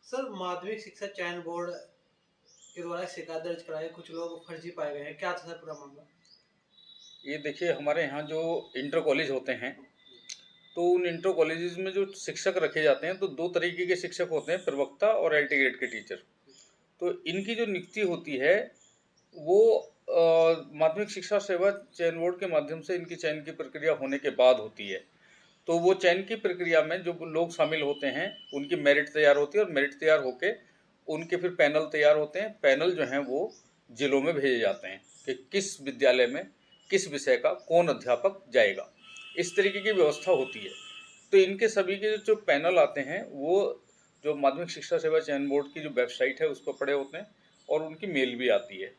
Sir, माध्यमिक शिक्षा चयन बोर्ड के द्वारा शिकायत दर्ज कराई, कुछ लोग फर्जी पाए गए हैं। क्या था सर पूरा मामला? ये देखिए, हमारे यहाँ जो इंटर कॉलेज होते हैं, तो उन इंटर कॉलेजेस में जो शिक्षक रखे जाते हैं, तो दो तरीके के शिक्षक होते हैं, प्रवक्ता और एलटी ग्रेड के टीचर। तो इनकी जो नियुक्ति होती है वो माध्यमिक शिक्षा सेवा चयन बोर्ड के माध्यम से इनकी चयन की प्रक्रिया होने के बाद होती है। तो वो चयन की प्रक्रिया में जो लोग शामिल होते हैं उनकी मेरिट तैयार होती है और मेरिट तैयार होके उनके फिर पैनल तैयार होते हैं। पैनल जो हैं वो जिलों में भेजे जाते हैं कि किस विद्यालय में किस विषय का कौन अध्यापक जाएगा, इस तरीके की व्यवस्था होती है। तो इनके सभी के जो पैनल आते हैं वो जो माध्यमिक शिक्षा सेवा चयन बोर्ड की जो वेबसाइट है उस पर पड़े होते हैं और उनकी मेल भी आती है।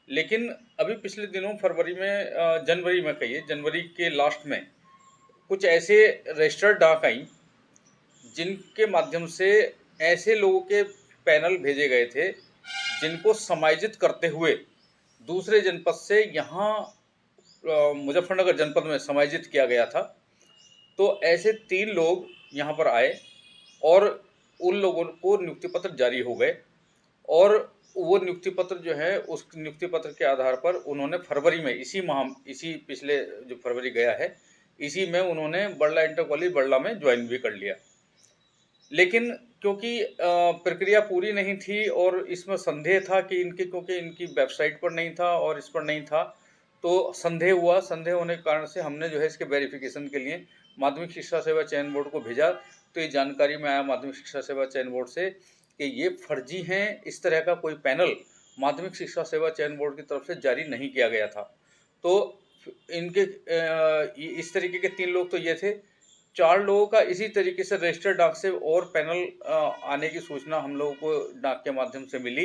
लेकिन अभी पिछले दिनों जनवरी में कहिए, जनवरी के लास्ट में कुछ ऐसे रजिस्टर्ड डाक आई जिनके माध्यम से ऐसे लोगों के पैनल भेजे गए थे जिनको समायोजित करते हुए दूसरे जनपद से यहाँ मुजफ्फरनगर जनपद में समायोजित किया गया था। तो ऐसे 3 लोग यहाँ पर आए और उन लोगों को नियुक्ति पत्र जारी हो गए और वो नियुक्ति पत्र जो है उस नियुक्ति पत्र के आधार पर उन्होंने फरवरी में इसी पिछले जो फरवरी गया है इसी में उन्होंने बड़ला इंटर कॉलेज बड़ला में ज्वाइन भी कर लिया। लेकिन क्योंकि प्रक्रिया पूरी नहीं थी और इसमें संदेह था कि क्योंकि इनकी वेबसाइट पर नहीं था और इस पर नहीं था, तो संदेह हुआ। संदेह होने के कारण से हमने जो है इसके वेरिफिकेशन के लिए माध्यमिक शिक्षा सेवा चयन बोर्ड को भेजा। तो ये जानकारी में आया माध्यमिक शिक्षा सेवा चयन बोर्ड से कि ये फर्जी हैं, इस तरह का कोई पैनल माध्यमिक शिक्षा सेवा चयन बोर्ड की तरफ से जारी नहीं किया गया था। तो इनके इस तरीके के 3 लोग तो ये थे। 4 लोगों का इसी तरीके से रजिस्टर्ड डाक से और पैनल आने की सूचना हम लोगों को डाक के माध्यम से मिली।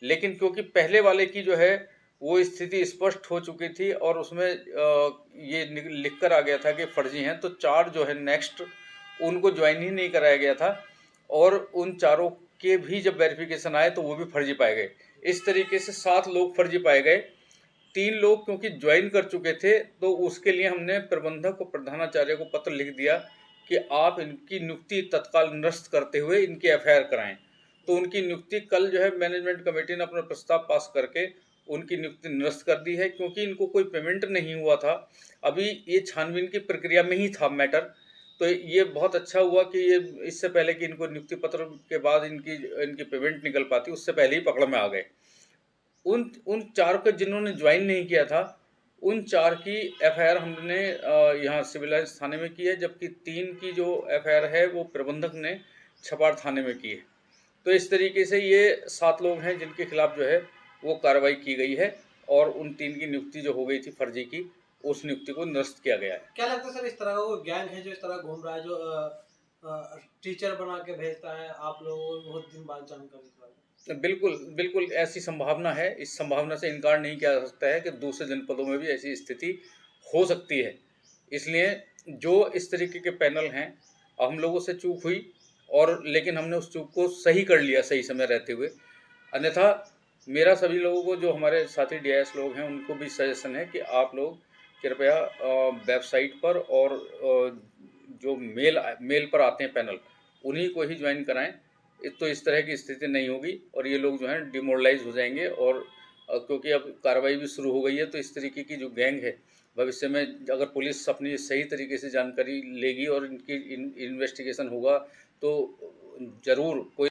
लेकिन क्योंकि पहले वाले की जो है वो स्थिति स्पष्ट हो चुकी थी और उसमें ये लिख कर आ गया था कि फर्जी हैं, तो 4 जो है नेक्स्ट उनको ज्वाइन ही नहीं कराया गया था और उन चारों के भी जब वेरिफिकेशन आए तो वो भी फर्जी पाए गए। इस तरीके से 7 लोग फर्जी पाए गए। 3 लोग क्योंकि ज्वाइन कर चुके थे तो उसके लिए हमने प्रबंधक को, प्रधानाचार्य को पत्र लिख दिया कि आप इनकी नियुक्ति तत्काल निरस्त करते हुए इनकी एफआईआर कराएं। तो उनकी नियुक्ति कल जो है मैनेजमेंट कमेटी ने अपना प्रस्ताव पास करके उनकी नियुक्ति निरस्त कर दी है, क्योंकि इनको कोई पेमेंट नहीं हुआ था। अभी ये छानबीन की प्रक्रिया में ही था मैटर। तो ये बहुत अच्छा हुआ कि ये इससे पहले कि इनको नियुक्ति पत्र के बाद इनकी पेमेंट निकल पाती, उससे पहले ही पकड़ में आ गए। उन उन 4 को जिन्होंने ज्वाइन नहीं किया था उन 4 की एफआईआर हमने यहाँ सिविल लाइन्स थाने में की है, जबकि 3 की जो एफआईआर है वो प्रबंधक ने छपार थाने में की है। तो इस तरीके से ये 7 लोग हैं जिनके खिलाफ जो है वो कार्रवाई की गई है और उन 3 की नियुक्ति जो हो गई थी फर्जी की, उस नियुक्ति को निरस्त किया गया है। क्या लगता है सर, इस तरह का वो गैंग है जो इस तरह घूम रहा है, जो टीचर बना के भेजता है आप लोगों को बहुत दिन बाद जानकारी इस बारे में? बिल्कुल, बिल्कुल ऐसी संभावना है। इस संभावना से इनकार नहीं किया जा सकता है कि दूसरे जनपदों में भी ऐसी स्थिति हो सकती है। इसलिए जो इस तरीके के पैनल हैं, हम लोगों से चूक हुई और लेकिन हमने उस चूक को सही कर लिया सही समय रहते हुए। अन्यथा मेरा सभी लोगों को, जो हमारे साथी डीआईएस लोग हैं, उनको भी सजेशन है कि आप लोग कृपया वेबसाइट पर और जो मेल पर आते हैं पैनल, उन्हीं को ही ज्वाइन कराएँ। तो इस तरह की स्थिति नहीं होगी और ये लोग जो हैं डिमोरलाइज हो जाएंगे। और क्योंकि अब कार्रवाई भी शुरू हो गई है, तो इस तरीके की जो गैंग है भविष्य में अगर पुलिस अपनी सही तरीके से जानकारी लेगी और इनकी इन्वेस्टिगेशन होगा तो ज़रूर कोई